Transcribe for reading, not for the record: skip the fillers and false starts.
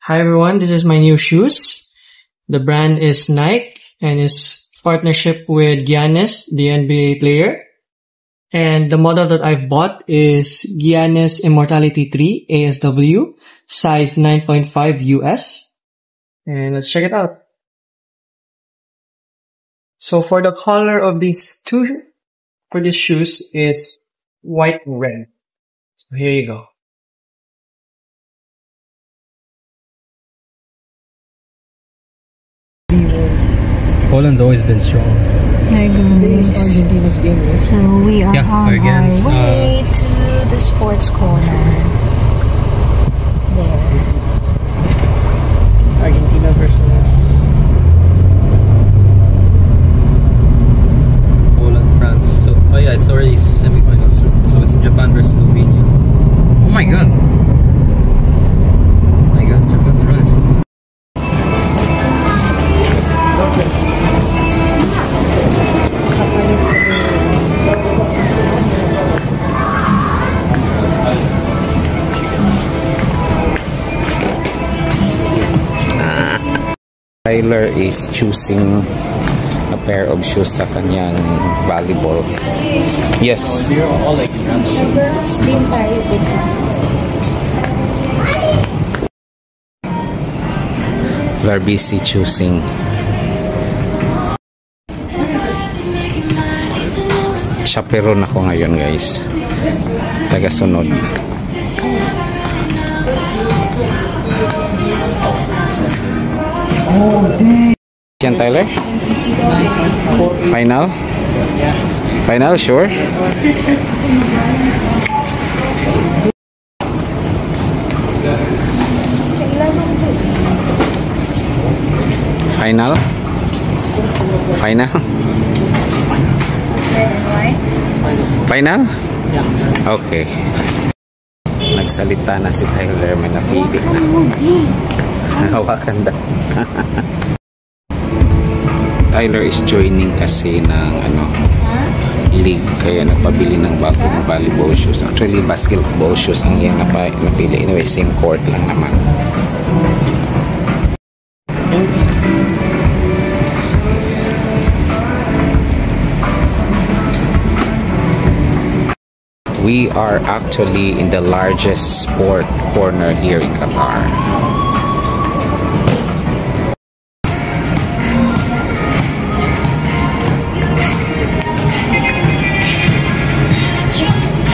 Hi everyone, this is my new shoes. The brand is Nike and is partnership with Giannis, the NBA player. And the model that I've bought is Giannis Immortality 3 ASW, size 9.5 US. And let's check it out. So for the color of these shoes is white and red. So here you go. Poland's always been strong. Today is Argentina's game, right? So we are on against, our way to the sports corner. There. Argentina versus Poland, France. So, oh yeah, it's already semifinals. So it's Japan versus Slovenia. Oh my god! Oh my god, Japan's run is so good. Tyler is choosing a pair of shoes sa kanyang volleyball. Yes. Girls din tayo dito. We're busy choosing. Chaperon ako ngayon, guys. Tagasunod. Yan, Tyler? Final? Final, sure? Final? Final? Final? Okay. Nagsalita na si Tyler, may napili na. Hawakan daw. Tyler is joining kasi ng league, kaya nagpabili ng bagong volleyball shoes. Actually, basketball shoes ang iyang napili. Anyway, same court lang naman. We are actually in the largest sport corner here in Qatar.